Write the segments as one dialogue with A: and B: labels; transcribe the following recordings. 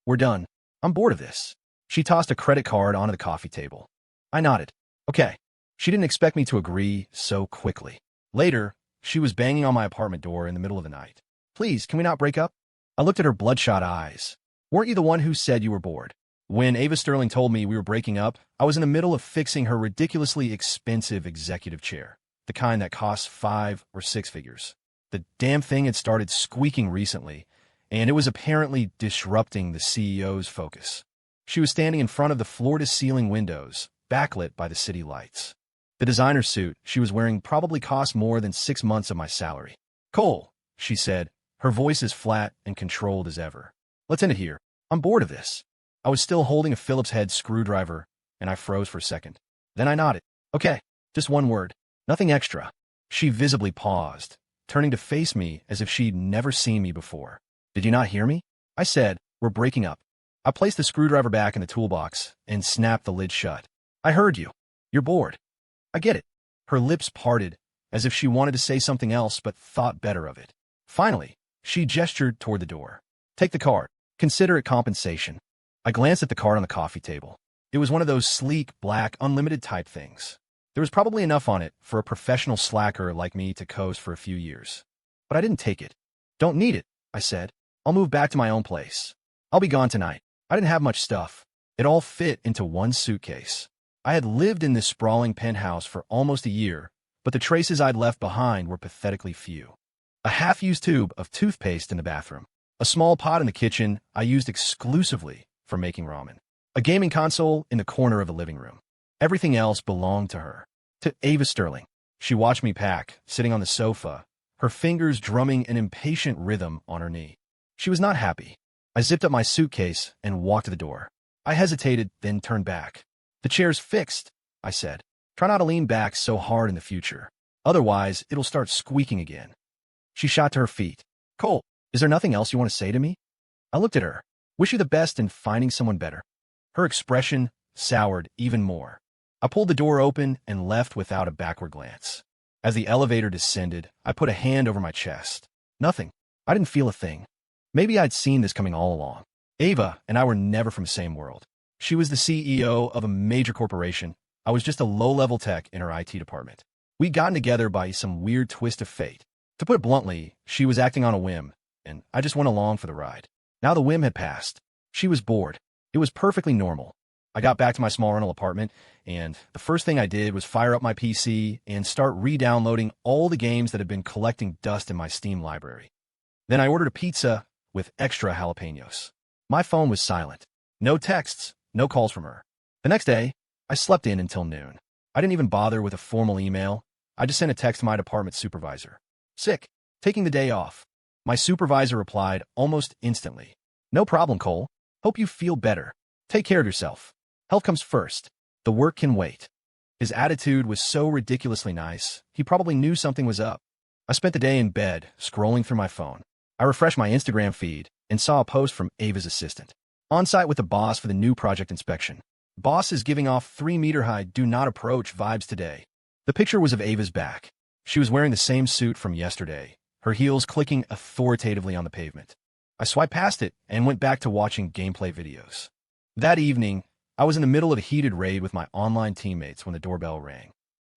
A: We're done. I'm bored of this. She tossed a credit card onto the coffee table. I nodded. Okay. She didn't expect me to agree so quickly. Later, she was banging on my apartment door in the middle of the night. Please, can we not break up? I looked at her bloodshot eyes. Weren't you the one who said you were bored? When Ava Sterling told me we were breaking up, I was in the middle of fixing her ridiculously expensive executive chair, the kind that costs 5 or 6 figures. The damn thing had started squeaking recently, and it was apparently disrupting the CEO's focus. She was standing in front of the floor-to-ceiling windows, backlit by the city lights. The designer suit she was wearing probably cost more than 6 months of my salary. Cole, she said, her voice as flat and controlled as ever. Let's end it here. I'm bored of this. I was still holding a Phillips head screwdriver, and I froze for a second. Then I nodded. Okay, just one word. Nothing extra. She visibly paused, turning to face me as if she'd never seen me before. Did you not hear me? I said, we're breaking up. I placed the screwdriver back in the toolbox and snapped the lid shut. I heard you. You're bored. I get it. Her lips parted, as if she wanted to say something else but thought better of it. Finally, she gestured toward the door. Take the card. Consider it compensation. I glanced at the card on the coffee table. It was one of those sleek, black, unlimited type things. There was probably enough on it for a professional slacker like me to coast for a few years. But I didn't take it. Don't need it, I said. I'll move back to my own place. I'll be gone tonight. I didn't have much stuff. It all fit into one suitcase. I had lived in this sprawling penthouse for almost a year, but the traces I'd left behind were pathetically few. A half-used tube of toothpaste in the bathroom. A small pot in the kitchen I used exclusively for making ramen. A gaming console in the corner of the living room. Everything else belonged to her. To Ava Sterling. She watched me pack, sitting on the sofa, her fingers drumming an impatient rhythm on her knee. She was not happy. I zipped up my suitcase and walked to the door. I hesitated, then turned back. The chair's fixed, I said. Try not to lean back so hard in the future. Otherwise, it'll start squeaking again. She shot to her feet. Cole, is there nothing else you want to say to me? I looked at her. Wish you the best in finding someone better. Her expression soured even more. I pulled the door open and left without a backward glance. As the elevator descended, I put a hand over my chest. Nothing. I didn't feel a thing. Maybe I'd seen this coming all along. Ava and I were never from the same world. She was the CEO of a major corporation. I was just a low-level tech in her IT department. We'd gotten together by some weird twist of fate. To put it bluntly, she was acting on a whim, and I just went along for the ride. Now the whim had passed. She was bored. It was perfectly normal. I got back to my small rental apartment, and the first thing I did was fire up my PC and start re-downloading all the games that had been collecting dust in my Steam library. Then I ordered a pizza with extra jalapenos. My phone was silent. No texts, no calls from her. The next day, I slept in until noon. I didn't even bother with a formal email. I just sent a text to my department supervisor. Sick. Taking the day off. My supervisor replied almost instantly. No problem, Cole. Hope you feel better. Take care of yourself. Health comes first. The work can wait. His attitude was so ridiculously nice, he probably knew something was up. I spent the day in bed, scrolling through my phone. I refreshed my Instagram feed and saw a post from Ava's assistant. On site with the boss for the new project inspection. Boss is giving off 3-meter-high do not approach vibes today. The picture was of Ava's back. She was wearing the same suit from yesterday, her heels clicking authoritatively on the pavement. I swiped past it and went back to watching gameplay videos. That evening, I was in the middle of a heated raid with my online teammates when the doorbell rang.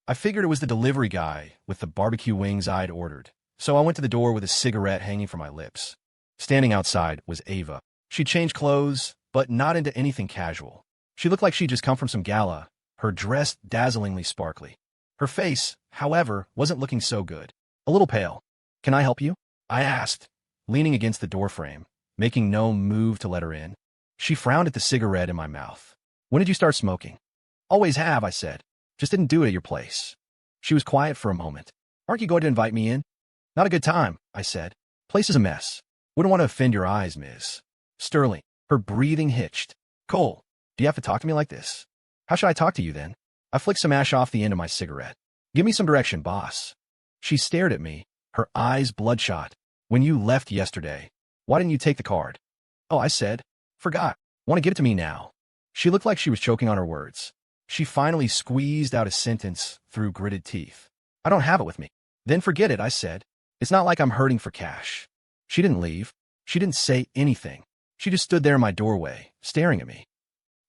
A: I figured it was the delivery guy with the barbecue wings I'd ordered, so I went to the door with a cigarette hanging from my lips. Standing outside was Ava. She'd changed clothes, but not into anything casual. She looked like she'd just come from some gala, her dress dazzlingly sparkly. Her face, however, wasn't looking so good. A little pale. Can I help you? I asked, leaning against the doorframe, making no move to let her in. She frowned at the cigarette in my mouth. When did you start smoking? Always have, I said. Just didn't do it at your place. She was quiet for a moment. Aren't you going to invite me in? Not a good time, I said. Place is a mess. Wouldn't want to offend your eyes, Miss Sterling. Her breathing hitched. Cole, do you have to talk to me like this? How should I talk to you then? I flicked some ash off the end of my cigarette. Give me some direction, boss. She stared at me, her eyes bloodshot. When you left yesterday, why didn't you take the card? Oh, I said. Forgot. Want to give it to me now? She looked like she was choking on her words. She finally squeezed out a sentence through gritted teeth. I don't have it with me. Then forget it, I said. It's not like I'm hurting for cash. She didn't leave. She didn't say anything. She just stood there in my doorway, staring at me.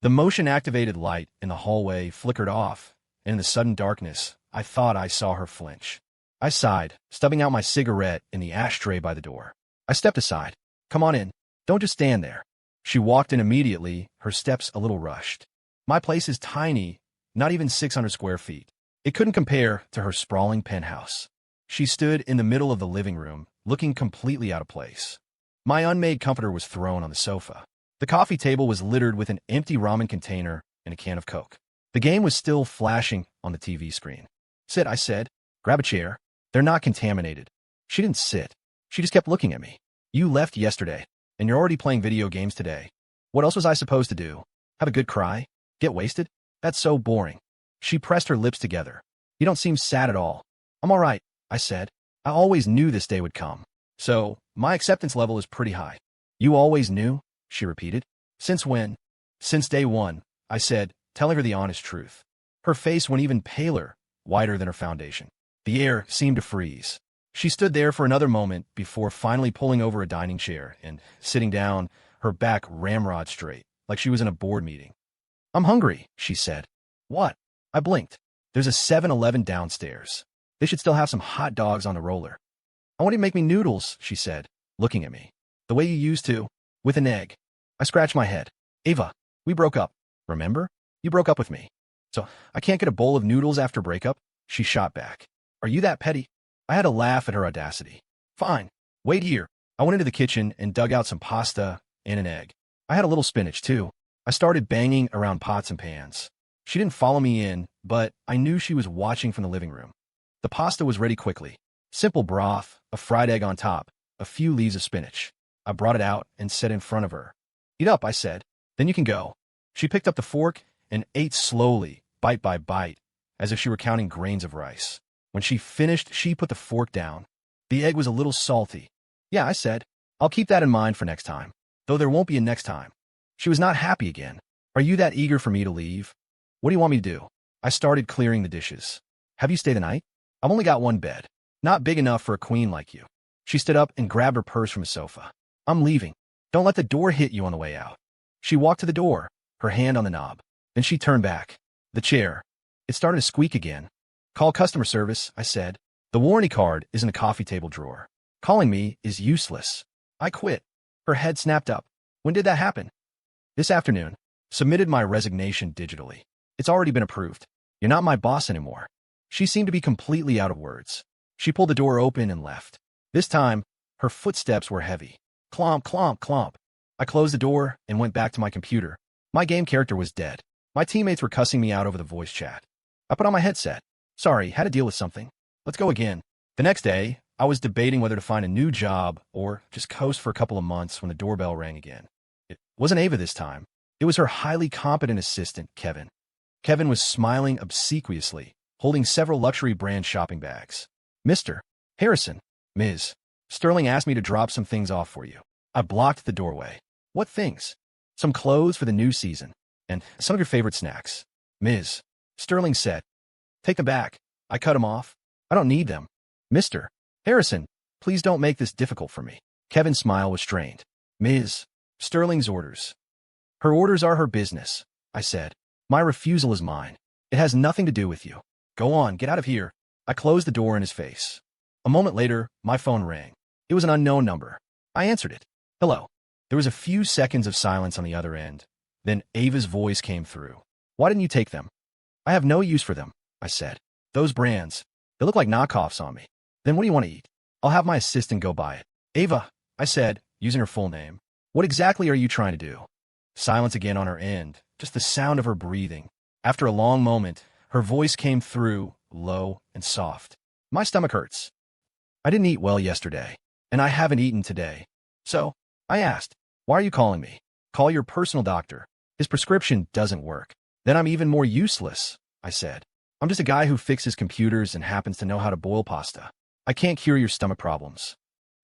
A: The motion-activated light in the hallway flickered off, and in the sudden darkness, I thought I saw her flinch. I sighed, stubbing out my cigarette in the ashtray by the door. I stepped aside. Come on in. Don't just stand there. She walked in immediately, her steps a little rushed. My place is tiny, not even 600 square feet. It couldn't compare to her sprawling penthouse. She stood in the middle of the living room, looking completely out of place. My unmade comforter was thrown on the sofa. The coffee table was littered with an empty ramen container and a can of Coke. The game was still flashing on the TV screen. Sit, I said. Grab a chair. They're not contaminated. She didn't sit. She just kept looking at me. You left yesterday, and you're already playing video games today. What else was I supposed to do? Have a good cry? Get wasted? That's so boring. She pressed her lips together. You don't seem sad at all. I'm all right, I said. I always knew this day would come. So, my acceptance level is pretty high. You always knew? She repeated. Since when? Since day one, I said, telling her the honest truth. Her face went even paler, whiter than her foundation. The air seemed to freeze. She stood there for another moment before finally pulling over a dining chair and sitting down, her back ramrod straight, like she was in a board meeting. I'm hungry, she said. What? I blinked. There's a 7-Eleven downstairs. They should still have some hot dogs on the roller. I want you to make me noodles, she said, looking at me. The way you used to, with an egg. I scratched my head. Ava, we broke up. Remember? You broke up with me. So I can't get a bowl of noodles after breakup? She shot back. Are you that petty? I had to laugh at her audacity. Fine. Wait here. I went into the kitchen and dug out some pasta and an egg. I had a little spinach, too. I started banging around pots and pans. She didn't follow me in, but I knew she was watching from the living room. The pasta was ready quickly. Simple broth, a fried egg on top, a few leaves of spinach. I brought it out and set it in front of her. Eat up, I said. Then you can go. She picked up the fork and ate slowly, bite by bite, as if she were counting grains of rice. When she finished, she put the fork down. The egg was a little salty. Yeah, I said. I'll keep that in mind for next time. Though there won't be a next time. She was not happy again. Are you that eager for me to leave? What do you want me to do? I started clearing the dishes. Have you stay the night? I've only got one bed. Not big enough for a queen like you. She stood up and grabbed her purse from a sofa. I'm leaving. Don't let the door hit you on the way out. She walked to the door, her hand on the knob. Then she turned back. The chair. It started to squeak again. Call customer service, I said. The warranty card is in the coffee table drawer. Calling me is useless. I quit. Her head snapped up. When did that happen? This afternoon. Submitted my resignation digitally. It's already been approved. You're not my boss anymore. She seemed to be completely out of words. She pulled the door open and left. This time, her footsteps were heavy. Clomp, clomp, clomp. I closed the door and went back to my computer. My game character was dead. My teammates were cussing me out over the voice chat. I put on my headset. Sorry, had to deal with something. Let's go again. The next day, I was debating whether to find a new job or just coast for a couple of months when the doorbell rang again. It wasn't Ava this time. It was her highly competent assistant, Kevin. Kevin was smiling obsequiously, holding several luxury brand shopping bags. Mr. Harrison, Ms. Sterling asked me to drop some things off for you. I blocked the doorway. What things? Some clothes for the new season, and some of your favorite snacks. Ms. Sterling said. Take them back. I cut him off. I don't need them. Mr. Harrison, please don't make this difficult for me. Kevin's smile was strained. Ms. Sterling's orders. Her orders are her business, I said. My refusal is mine. It has nothing to do with you. Go on, get out of here. I closed the door in his face. A moment later, my phone rang. It was an unknown number. I answered it. Hello. There was a few seconds of silence on the other end. Then Ava's voice came through. Why didn't you take them? I have no use for them, I said. Those brands, they look like knockoffs on me. Then what do you want to eat? I'll have my assistant go buy it. Ava, I said, using her full name. What exactly are you trying to do? Silence again on her end, just the sound of her breathing. After a long moment, her voice came through, low and soft. My stomach hurts. I didn't eat well yesterday, and I haven't eaten today. So, I asked, why are you calling me? Call your personal doctor. His prescription doesn't work. Then I'm even more useless, I said. I'm just a guy who fixes computers and happens to know how to boil pasta. I can't cure your stomach problems.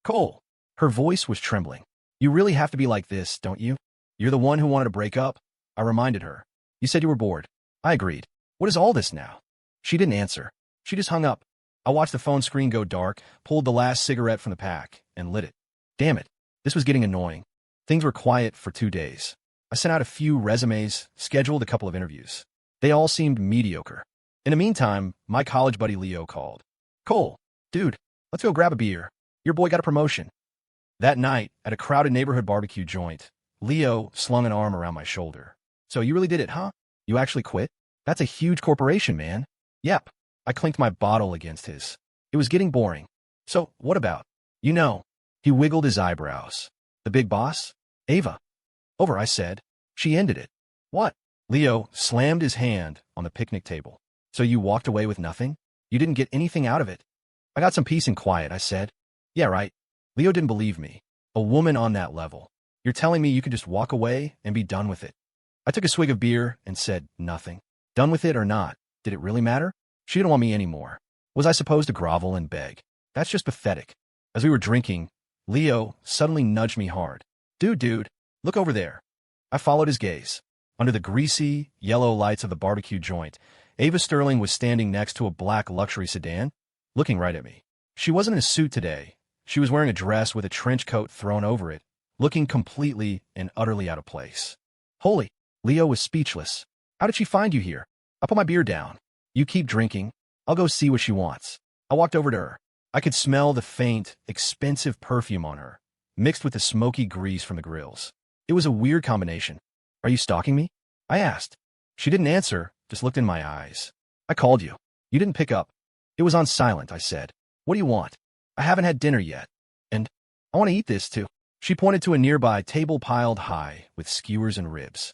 A: Cole. Her voice was trembling. You really have to be like this, don't you? You're the one who wanted to break up? I reminded her. You said you were bored. I agreed. What is all this now? She didn't answer. She just hung up. I watched the phone screen go dark, pulled the last cigarette from the pack, and lit it. Damn it. This was getting annoying. Things were quiet for 2 days. I sent out a few resumes, scheduled a couple of interviews. They all seemed mediocre. In the meantime, my college buddy Leo called. Cole, dude, let's go grab a beer. Your boy got a promotion. That night, at a crowded neighborhood barbecue joint, Leo slung an arm around my shoulder. So you really did it, huh? You actually quit? That's a huge corporation, man. Yep. I clinked my bottle against his. It was getting boring. So, what about? You know. He wiggled his eyebrows. The big boss? Ava. Over, I said. She ended it. What? Leo slammed his hand on the picnic table. So you walked away with nothing? You didn't get anything out of it? I got some peace and quiet, I said. Yeah, right. Leo didn't believe me. A woman on that level. You're telling me you could just walk away and be done with it? I took a swig of beer and said, nothing. Done with it or not, did it really matter? She didn't want me anymore. Was I supposed to grovel and beg? That's just pathetic. As we were drinking, Leo suddenly nudged me hard. Dude, look over there. I followed his gaze. Under the greasy, yellow lights of the barbecue joint, Ava Sterling was standing next to a black luxury sedan, looking right at me. She wasn't in a suit today. She was wearing a dress with a trench coat thrown over it, looking completely and utterly out of place. Holy, Leo was speechless. How did she find you here? I put my beer down. You keep drinking. I'll go see what she wants. I walked over to her. I could smell the faint, expensive perfume on her, mixed with the smoky grease from the grills. It was a weird combination. Are you stalking me? I asked. She didn't answer, just looked in my eyes. I called you. You didn't pick up. It was on silent, I said. What do you want? I haven't had dinner yet. And I want to eat this too. She pointed to a nearby table piled high with skewers and ribs.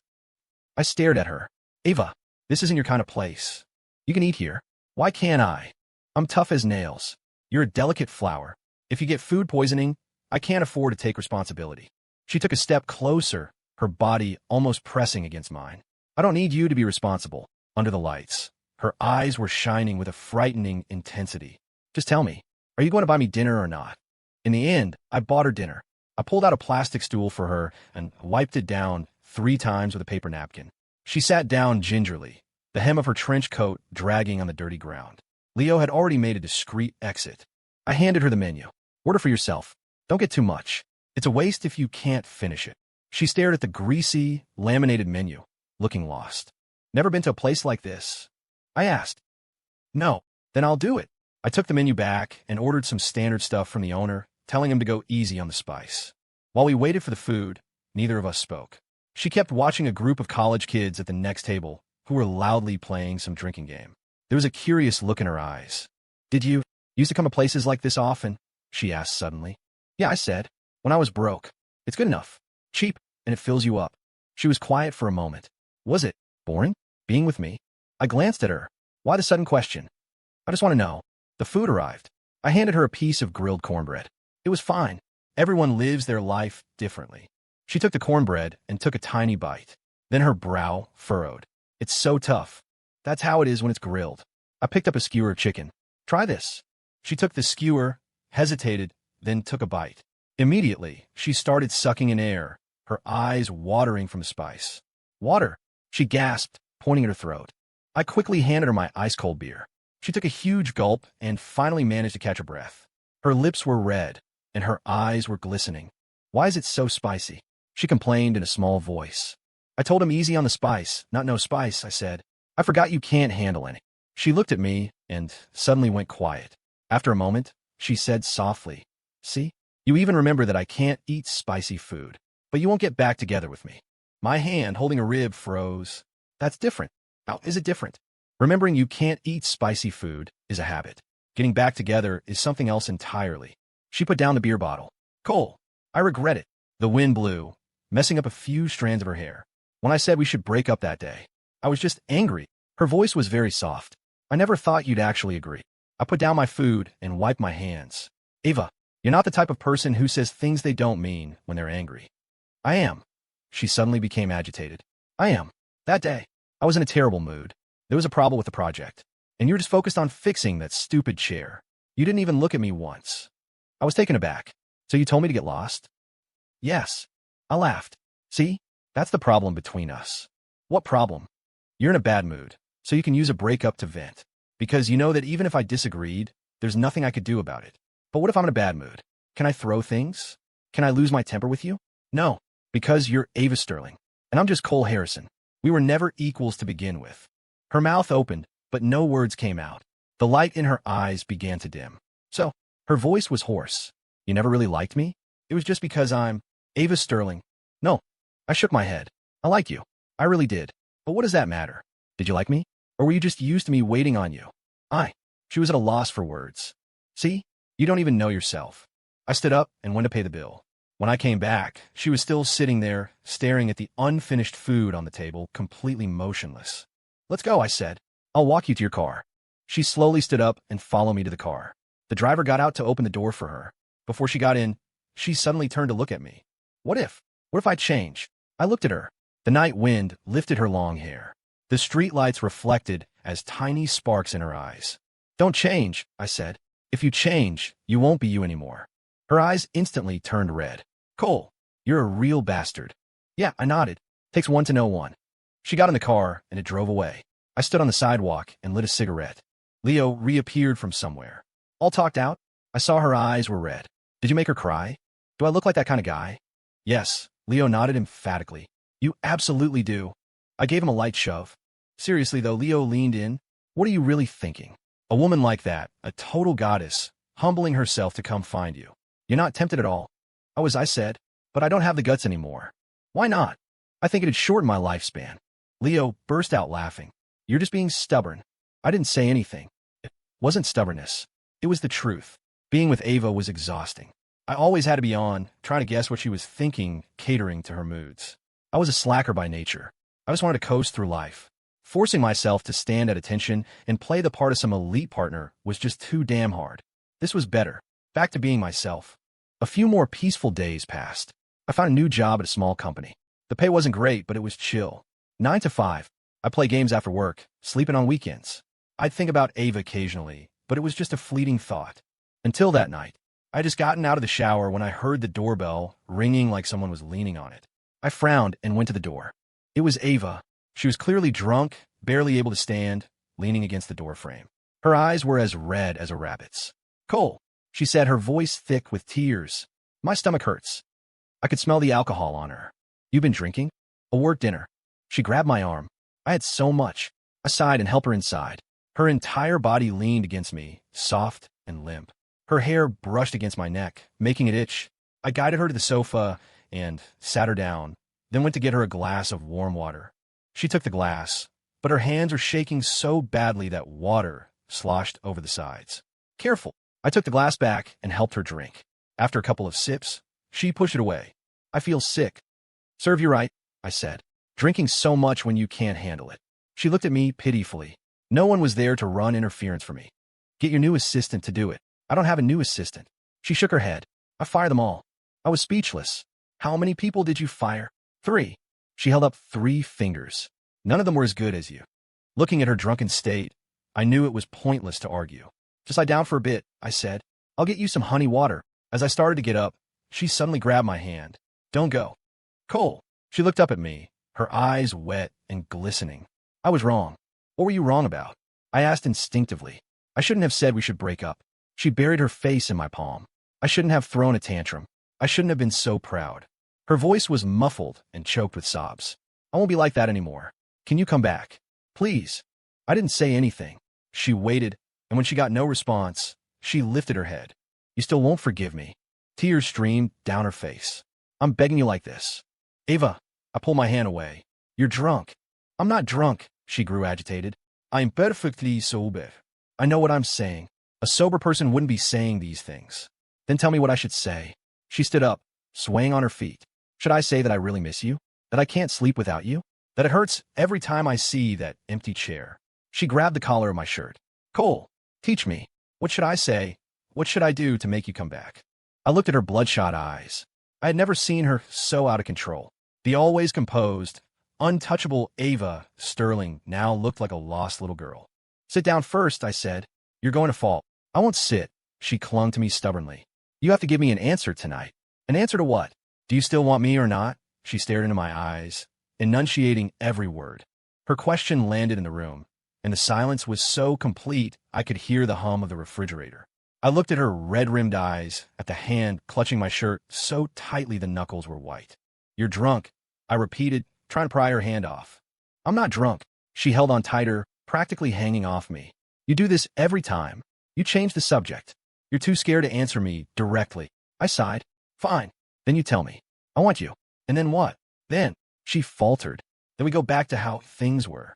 A: I stared at her. Ava, this isn't your kind of place. You can eat here. Why can't I? I'm tough as nails. You're a delicate flower. If you get food poisoning, I can't afford to take responsibility. She took a step closer, her body almost pressing against mine. I don't need you to be responsible. Under the lights, her eyes were shining with a frightening intensity. Just tell me, are you going to buy me dinner or not? In the end, I bought her dinner. I pulled out a plastic stool for her and wiped it down 3 times with a paper napkin. She sat down gingerly, the hem of her trench coat dragging on the dirty ground. Leo had already made a discreet exit. I handed her the menu. Order for yourself. Don't get too much. It's a waste if you can't finish it. She stared at the greasy, laminated menu, looking lost. Never been to a place like this? I asked. No. Then I'll do it. I took the menu back and ordered some standard stuff from the owner, telling him to go easy on the spice. While we waited for the food, neither of us spoke. She kept watching a group of college kids at the next table who were loudly playing some drinking game. There was a curious look in her eyes. Did you used to come to places like this often? She asked suddenly. Yeah, I said. When I was broke. It's good enough. Cheap, and it fills you up. She was quiet for a moment. Was it boring? Being with me? I glanced at her. Why the sudden question? I just want to know. The food arrived. I handed her a piece of grilled cornbread. It was fine. Everyone lives their life differently. She took the cornbread and took a tiny bite. Then her brow furrowed. It's so tough. That's how it is when it's grilled. I picked up a skewer of chicken. Try this. She took the skewer, hesitated, then took a bite. Immediately, she started sucking in air, her eyes watering from the spice. Water, she gasped, pointing at her throat. I quickly handed her my ice-cold beer. She took a huge gulp and finally managed to catch her breath. Her lips were red, and her eyes were glistening. Why is it so spicy? She complained in a small voice. I told him easy on the spice, not no spice, I said. I forgot you can't handle any. She looked at me and suddenly went quiet. After a moment, she said softly, See? You even remember that I can't eat spicy food, but you won't get back together with me. My hand holding a rib froze. That's different. How is it different? Remembering you can't eat spicy food is a habit. Getting back together is something else entirely. She put down the beer bottle. Cole, I regret it. The wind blew, messing up a few strands of her hair. When I said we should break up that day, I was just angry. Her voice was very soft. I never thought you'd actually agree. I put down my food and wiped my hands. Ava, you're not the type of person who says things they don't mean when they're angry. I am. She suddenly became agitated. I am. That day, I was in a terrible mood. There was a problem with the project, and you were just focused on fixing that stupid chair. You didn't even look at me once. I was taken aback. So you told me to get lost? Yes. I laughed. See? That's the problem between us. What problem? You're in a bad mood, so you can use a breakup to vent. Because you know that even if I disagreed, there's nothing I could do about it. But what if I'm in a bad mood? Can I throw things? Can I lose my temper with you? No. Because you're Ava Sterling, and I'm just Cole Harrison. We were never equals to begin with. Her mouth opened, but no words came out. The light in her eyes began to dim. So, her voice was hoarse. You never really liked me? It was just because I'm Ava Sterling. No. I shook my head. I like you. I really did. But what does that matter? Did you like me? Or were you just used to me waiting on you? She was at a loss for words. See? You don't even know yourself. I stood up and went to pay the bill. When I came back, she was still sitting there, staring at the unfinished food on the table, completely motionless. Let's go, I said. I'll walk you to your car. She slowly stood up and followed me to the car. The driver got out to open the door for her. Before she got in, she suddenly turned to look at me. What if I change? I looked at her. The night wind lifted her long hair. The streetlights reflected as tiny sparks in her eyes. Don't change, I said. If you change, you won't be you anymore. Her eyes instantly turned red. Cole, you're a real bastard. Yeah, I nodded. Takes one to know one. She got in the car, and it drove away. I stood on the sidewalk and lit a cigarette. Leo reappeared from somewhere. All talked out, I saw her eyes were red. Did you make her cry? Do I look like that kind of guy? Yes, Leo nodded emphatically. You absolutely do. I gave him a light shove. Seriously, though, Leo leaned in. What are you really thinking? A woman like that, a total goddess, humbling herself to come find you. You're not tempted at all. I said, but I don't have the guts anymore. Why not? I think it'd shorten my lifespan. Leo burst out laughing. You're just being stubborn. I didn't say anything. It wasn't stubbornness. It was the truth. Being with Ava was exhausting. I always had to be on, trying to guess what she was thinking, catering to her moods. I was a slacker by nature. I just wanted to coast through life. Forcing myself to stand at attention and play the part of some elite partner was just too damn hard. This was better. Back to being myself. A few more peaceful days passed. I found a new job at a small company. The pay wasn't great, but it was chill. 9 to 5. I play games after work, sleeping on weekends. I'd think about Ava occasionally, but it was just a fleeting thought. Until that night. I had just gotten out of the shower when I heard the doorbell ringing like someone was leaning on it. I frowned and went to the door. It was Ava. She was clearly drunk, barely able to stand, leaning against the doorframe. Her eyes were as red as a rabbit's. Cole, she said, her voice thick with tears. My stomach hurts. I could smell the alcohol on her. You been drinking? A work dinner. She grabbed my arm. I had so much. I sighed and helped her inside. Her entire body leaned against me, soft and limp. Her hair brushed against my neck, making it itch. I guided her to the sofa and sat her down, then went to get her a glass of warm water. She took the glass, but her hands were shaking so badly that water sloshed over the sides. Careful. I took the glass back and helped her drink. After a couple of sips, she pushed it away. I feel sick. Serve you right, I said. Drinking so much when you can't handle it. She looked at me pitifully. No one was there to run interference for me. Get your new assistant to do it. I don't have a new assistant. She shook her head. I fired them all. I was speechless. How many people did you fire? 3. She held up 3 fingers. None of them were as good as you. Looking at her drunken state, I knew it was pointless to argue. Just lie down for a bit, I said. I'll get you some honey water. As I started to get up, she suddenly grabbed my hand. Don't go. Cole. She looked up at me, her eyes wet and glistening. I was wrong. What were you wrong about? I asked instinctively. I shouldn't have said we should break up. She buried her face in my palm. I shouldn't have thrown a tantrum. I shouldn't have been so proud. Her voice was muffled and choked with sobs. I won't be like that anymore. Can you come back? Please. I didn't say anything. She waited, and when she got no response, she lifted her head. You still won't forgive me. Tears streamed down her face. I'm begging you like this. Ava, I pulled my hand away. You're drunk. I'm not drunk, she grew agitated. I'm perfectly sober. I know what I'm saying. A sober person wouldn't be saying these things. Then tell me what I should say. She stood up, swaying on her feet. Should I say that I really miss you? That I can't sleep without you? That it hurts every time I see that empty chair? She grabbed the collar of my shirt. Cole, teach me. What should I say? What should I do to make you come back? I looked at her bloodshot eyes. I had never seen her so out of control. The always composed, untouchable Ava Sterling now looked like a lost little girl. Sit down first, I said. You're going to fall. I won't sit. She clung to me stubbornly. You have to give me an answer tonight. An answer to what? Do you still want me or not? She stared into my eyes, enunciating every word. Her question landed in the room, and the silence was so complete I could hear the hum of the refrigerator. I looked at her red-rimmed eyes, at the hand clutching my shirt so tightly the knuckles were white. You're drunk, I repeated, trying to pry her hand off. I'm not drunk. She held on tighter, practically hanging off me. You do this every time. You change the subject. You're too scared to answer me directly. I sighed. Fine. Then you tell me. I want you. And then what? Then, she faltered. Then we go back to how things were.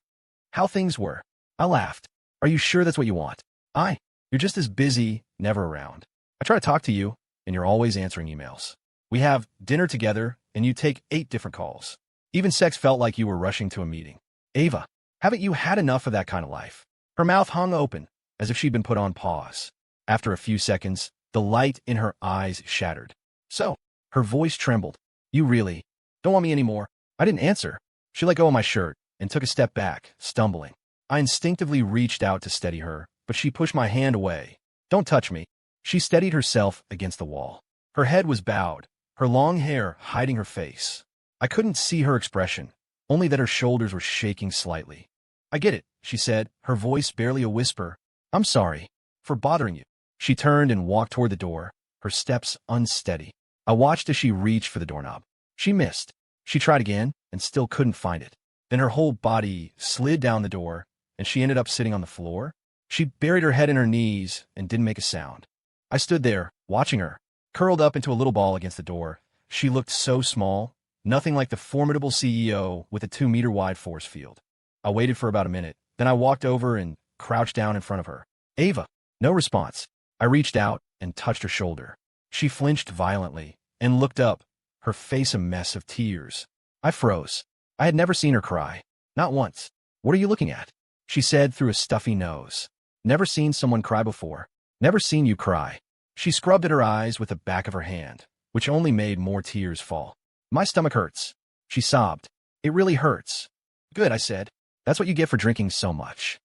A: How things were. I laughed. Are you sure that's what you want? You're just as busy, never around. I try to talk to you, and you're always answering emails. We have dinner together, and you take 8 different calls. Even sex felt like you were rushing to a meeting. Ava, haven't you had enough of that kind of life? Her mouth hung open, as if she'd been put on pause. After a few seconds, the light in her eyes shattered. So, her voice trembled. You really don't want me anymore? I didn't answer. She let go of my shirt and took a step back, stumbling. I instinctively reached out to steady her, but she pushed my hand away. Don't touch me. She steadied herself against the wall. Her head was bowed, her long hair hiding her face. I couldn't see her expression, only that her shoulders were shaking slightly. I get it, she said, her voice barely a whisper. I'm sorry for bothering you. She turned and walked toward the door, her steps unsteady. I watched as she reached for the doorknob. She missed. She tried again and still couldn't find it. Then her whole body slid down the door, and she ended up sitting on the floor. She buried her head in her knees and didn't make a sound. I stood there, watching her, curled up into a little ball against the door. She looked so small, nothing like the formidable CEO with a 2-meter-wide force field. I waited for about a minute, then I walked over and crouched down in front of her. Ava. No response. I reached out and touched her shoulder. She flinched violently and looked up, her face a mess of tears. I froze. I had never seen her cry. Not once. What are you looking at? She said through a stuffy nose. Never seen someone cry before. Never seen you cry. She scrubbed at her eyes with the back of her hand, which only made more tears fall. My stomach hurts. She sobbed. It really hurts. Good, I said. That's what you get for drinking so much.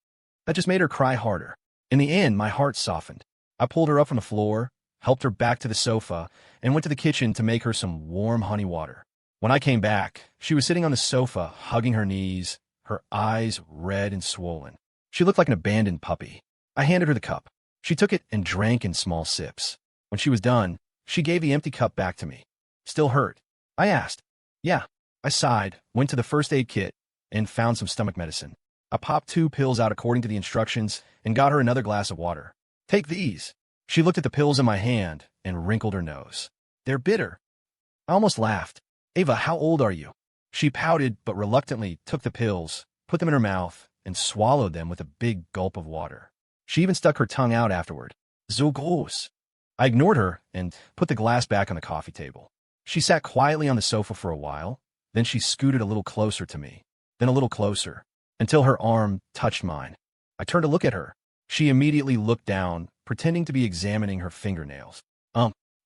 A: That just made her cry harder. In the end, my heart softened. I pulled her up from the floor, helped her back to the sofa, and went to the kitchen to make her some warm honey water. When I came back, she was sitting on the sofa, hugging her knees, her eyes red and swollen. She looked like an abandoned puppy. I handed her the cup. She took it and drank in small sips. When she was done, she gave the empty cup back to me. Still hurt? I asked. Yeah. I sighed, went to the first aid kit, and found some stomach medicine. I popped 2 pills out according to the instructions and got her another glass of water. Take these. She looked at the pills in my hand and wrinkled her nose. They're bitter. I almost laughed. Ava, how old are you? She pouted but reluctantly took the pills, put them in her mouth, and swallowed them with a big gulp of water. She even stuck her tongue out afterward. So gross. I ignored her and put the glass back on the coffee table. She sat quietly on the sofa for a while, then she scooted a little closer to me, then a little closer, until her arm touched mine. I turned to look at her. She immediately looked down, pretending to be examining her fingernails.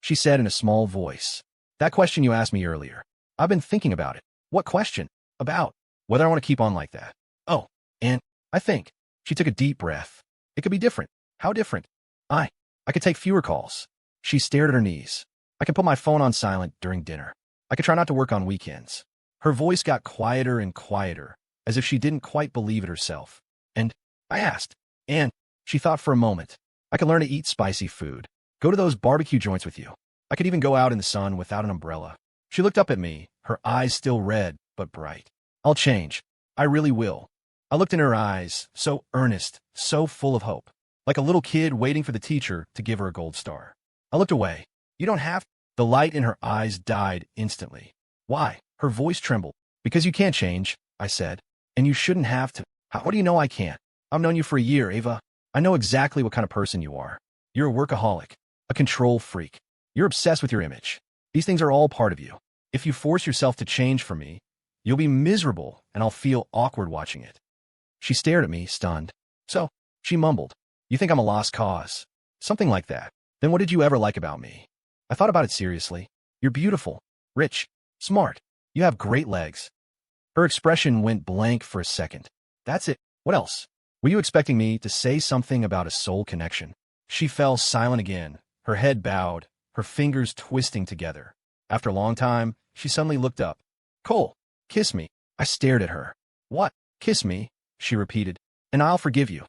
A: She said in a small voice. That question you asked me earlier. I've been thinking about it. What question? About whether I want to keep on like that. Oh, and I think. She took a deep breath. It could be different. How different? I could take fewer calls. She stared at her knees. I can put my phone on silent during dinner. I could try not to work on weekends. Her voice got quieter and quieter, as if she didn't quite believe it herself. And I asked. And she thought for a moment. I could learn to eat spicy food. Go to those barbecue joints with you. I could even go out in the sun without an umbrella. She looked up at me, her eyes still red but bright. I'll change. I really will. I looked in her eyes, so earnest, so full of hope, like a little kid waiting for the teacher to give her a gold star. I looked away. You don't have to. The light in her eyes died instantly. Why? Her voice trembled. Because you can't change, I said. And you shouldn't have to. How do you know I can't? I've known you for a year, Ava. I know exactly what kind of person you are. You're a workaholic, a control freak. You're obsessed with your image. These things are all part of you. If you force yourself to change for me, you'll be miserable and I'll feel awkward watching it. She stared at me, stunned. So, she mumbled, you think I'm a lost cause? Something like that. Then what did you ever like about me? I thought about it seriously. You're beautiful, rich, smart. You have great legs. Her expression went blank for a second. That's it. What else? Were you expecting me to say something about a soul connection? She fell silent again, her head bowed, her fingers twisting together. After a long time, she suddenly looked up. Cole, kiss me. I stared at her. What? Kiss me? She repeated. And I'll forgive you.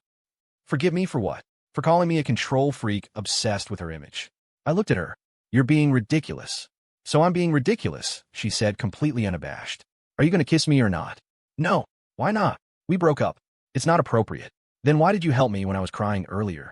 A: Forgive me for what? For calling me a control freak obsessed with her image. I looked at her. You're being ridiculous. So I'm being ridiculous, she said, completely unabashed. Are you going to kiss me or not? No. Why not? We broke up. It's not appropriate. Then why did you help me when I was crying earlier?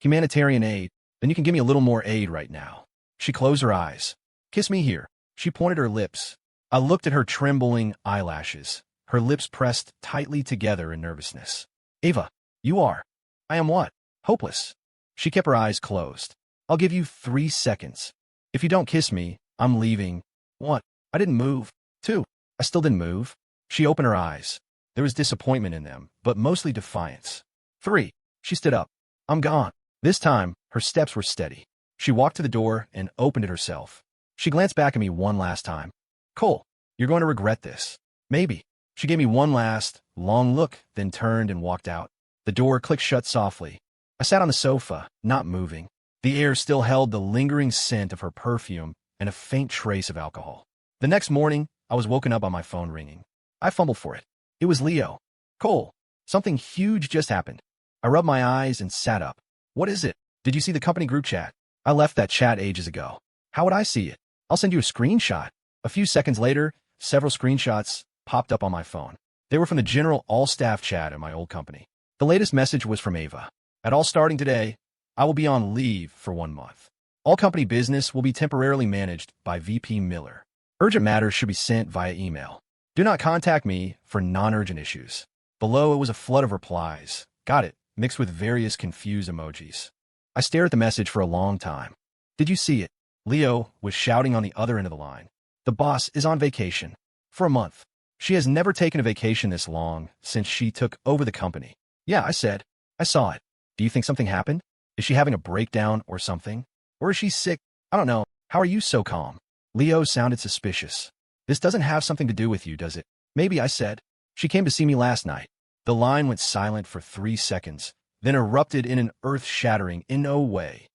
A: Humanitarian aid. Then you can give me a little more aid right now. She closed her eyes. Kiss me here. She pointed her lips. I looked at her trembling eyelashes, her lips pressed tightly together in nervousness. Ava, you are. I am what? Hopeless. She kept her eyes closed. I'll give you 3 seconds. If you don't kiss me, I'm leaving. 1. I didn't move. 2. I still didn't move. She opened her eyes. There was disappointment in them, but mostly defiance. 3. She stood up. I'm gone. This time, her steps were steady. She walked to the door and opened it herself. She glanced back at me one last time. Cole, you're going to regret this. Maybe. She gave me one last, long look, then turned and walked out. The door clicked shut softly. I sat on the sofa, not moving. The air still held the lingering scent of her perfume and a faint trace of alcohol. The next morning, I was woken up on my phone ringing. I fumbled for it. It was Leo. Cole, something huge just happened. I rubbed my eyes and sat up. What is it? Did you see the company group chat? I left that chat ages ago. How would I see it? I'll send you a screenshot. A few seconds later, several screenshots popped up on my phone. They were from the general all-staff chat at my old company. The latest message was from Ava. At all starting today, I will be on leave for 1 month. All company business will be temporarily managed by VP Miller. Urgent matters should be sent via email. Do not contact me for non-urgent issues. Below it was a flood of replies. Got it, mixed with various confused emojis. I stared at the message for a long time. Did you see it? Leo was shouting on the other end of the line. The boss is on vacation. For a month. She has never taken a vacation this long since she took over the company. Yeah, I said. I saw it. Do you think something happened? Is she having a breakdown or something? Or is she sick? I don't know. How are you so calm? Leo sounded suspicious. This doesn't have something to do with you, does it? Maybe, I said. She came to see me last night. The line went silent for 3 seconds, then erupted in an earth-shattering "in no way."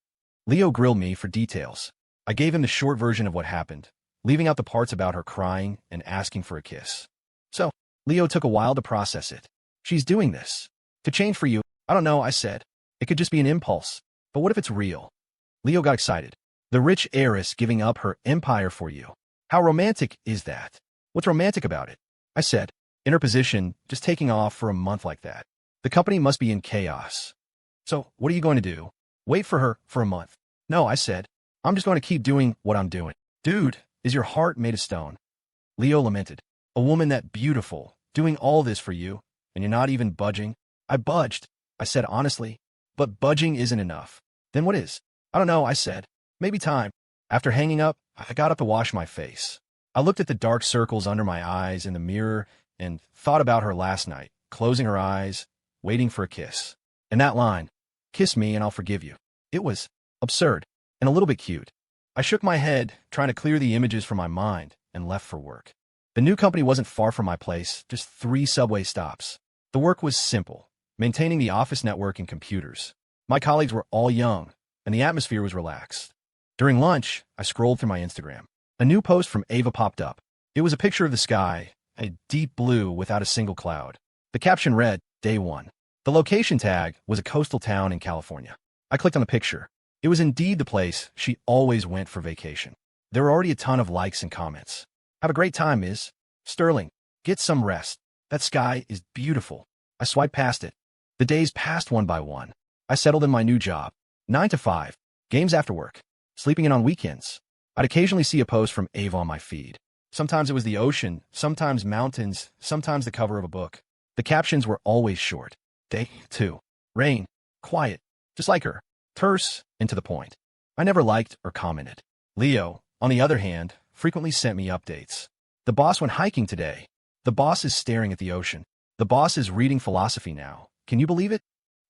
A: Leo grilled me for details. I gave him the short version of what happened, leaving out the parts about her crying and asking for a kiss. So, Leo took a while to process it. She's doing this. To change for you, I don't know, I said. It could just be an impulse. But what if it's real? Leo got excited. The rich heiress giving up her empire for you. How romantic is that? What's romantic about it? I said. In her position, just taking off for a month like that. The company must be in chaos. So, what are you going to do? Wait for her for a month. No, I said. I'm just going to keep doing what I'm doing. Dude, is your heart made of stone? Leo lamented. A woman that beautiful, doing all this for you, and you're not even budging? I budged, I said honestly. But budging isn't enough. Then what is? I don't know, I said. Maybe time. After hanging up, I got up to wash my face. I looked at the dark circles under my eyes in the mirror and thought about her last night, closing her eyes, waiting for a kiss. And that line, kiss me and I'll forgive you. It was absurd and a little bit cute. I shook my head, trying to clear the images from my mind, and left for work. The new company wasn't far from my place, just 3 subway stops. The work was simple, maintaining the office network and computers. My colleagues were all young, and the atmosphere was relaxed. During lunch, I scrolled through my Instagram. A new post from Ava popped up. It was a picture of the sky, a deep blue without a single cloud. The caption read, Day 1. The location tag was a coastal town in California. I clicked on the picture. It was indeed the place she always went for vacation. There were already a ton of likes and comments. Have a great time, Ms. Sterling. Get some rest. That sky is beautiful. I swiped past it. The days passed one by one. I settled in my new job. 9 to 5. Games after work. Sleeping in on weekends. I'd occasionally see a post from Ava on my feed. Sometimes it was the ocean, sometimes mountains, sometimes the cover of a book. The captions were always short. Day 2. Rain. Quiet. Just like her. Terse and to the point. I never liked or commented. Leo, on the other hand, frequently sent me updates. The boss went hiking today. The boss is staring at the ocean. The boss is reading philosophy now. Can you believe it?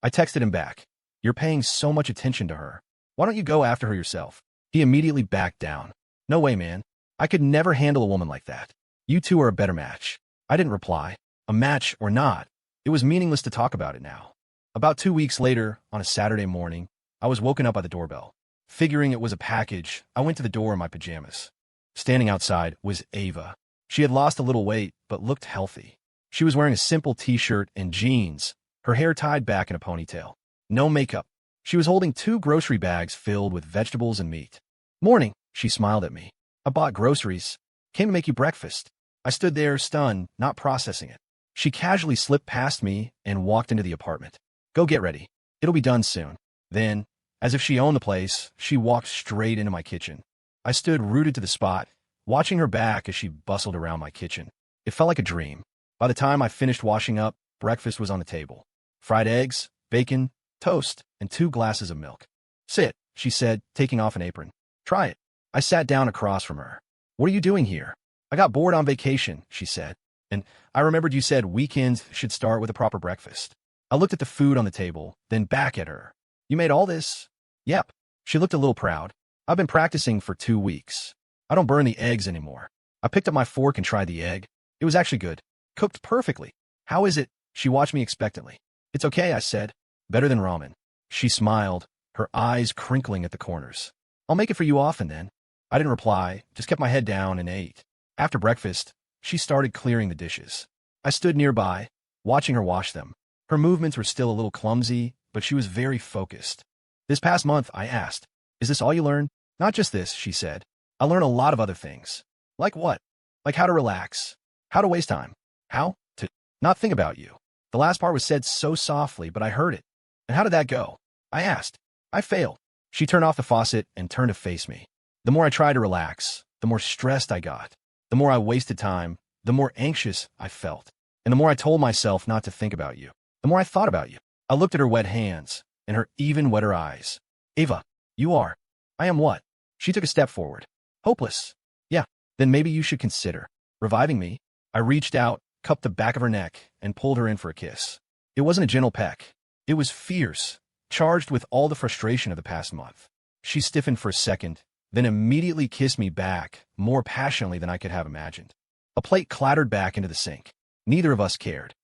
A: I texted him back. You're paying so much attention to her. Why don't you go after her yourself? He immediately backed down. No way, man. I could never handle a woman like that. You two are a better match. I didn't reply. A match or not, it was meaningless to talk about it now. About 2 weeks later, on a Saturday morning, I was woken up by the doorbell. Figuring it was a package, I went to the door in my pajamas. Standing outside was Ava. She had lost a little weight, but looked healthy. She was wearing a simple t-shirt and jeans, her hair tied back in a ponytail. No makeup. She was holding 2 grocery bags filled with vegetables and meat. Morning, she smiled at me. I bought groceries. Came to make you breakfast. I stood there, stunned, not processing it. She casually slipped past me and walked into the apartment. Go get ready. It'll be done soon. Then, as if she owned the place, she walked straight into my kitchen. I stood rooted to the spot, watching her back as she bustled around my kitchen. It felt like a dream. By the time I finished washing up, breakfast was on the table. Fried eggs, bacon, toast, and 2 glasses of milk. Sit, she said, taking off an apron. Try it. I sat down across from her. What are you doing here? I got bored on vacation, she said. And I remembered you said weekends should start with a proper breakfast. I looked at the food on the table, then back at her. You made all this? Yep. She looked a little proud. I've been practicing for 2 weeks. I don't burn the eggs anymore. I picked up my fork and tried the egg. It was actually good. Cooked perfectly. How is it? She watched me expectantly. It's okay, I said. Better than ramen. She smiled, her eyes crinkling at the corners. I'll make it for you often then. I didn't reply, just kept my head down and ate. After breakfast, she started clearing the dishes. I stood nearby, watching her wash them. Her movements were still a little clumsy, but she was very focused. This past month, I asked, is this all you learned? Not just this, she said. I learned a lot of other things. Like what? Like how to relax, how to waste time, how to not think about you. The last part was said so softly, but I heard it. And how did that go? I asked. I failed. She turned off the faucet and turned to face me. The more I tried to relax, the more stressed I got. The more I wasted time, the more anxious I felt. And the more I told myself not to think about you, the more I thought about you. I looked at her wet hands and her even wetter eyes. Ava, you are. I am what? She took a step forward. Hopeless. Yeah, then maybe you should consider reviving me. I reached out, cupped the back of her neck, and pulled her in for a kiss. It wasn't a gentle peck. It was fierce, charged with all the frustration of the past month. She stiffened for a second, then immediately kissed me back, more passionately than I could have imagined. A plate clattered back into the sink. Neither of us cared.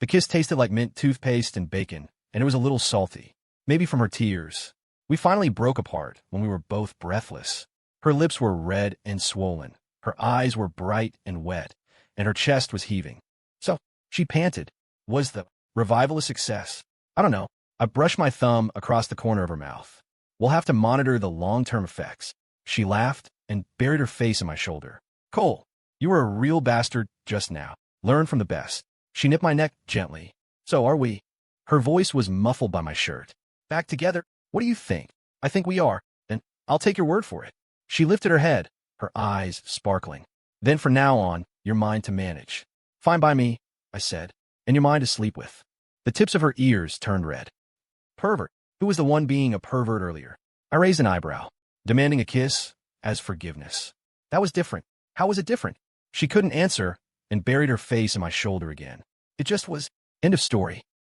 A: The kiss tasted like mint toothpaste and bacon, and it was a little salty, maybe from her tears. We finally broke apart when we were both breathless. Her lips were red and swollen, her eyes were bright and wet, and her chest was heaving. So, she panted. Was the revival a success? I don't know. I brushed my thumb across the corner of her mouth. We'll have to monitor the long-term effects. She laughed and buried her face in my shoulder. Cole, you were a real bastard just now. Learn from the best. She nipped my neck gently. So are we. Her voice was muffled by my shirt. Back together? What do you think? I think we are, and I'll take your word for it. She lifted her head, her eyes sparkling. Then from now on, you're mine to manage. Fine by me, I said, and you're mine to sleep with. The tips of her ears turned red. Pervert. Who was the one being a pervert earlier? I raised an eyebrow, demanding a kiss as forgiveness. That was different. How was it different? She couldn't answer and buried her face in my shoulder again. It just was. End of story.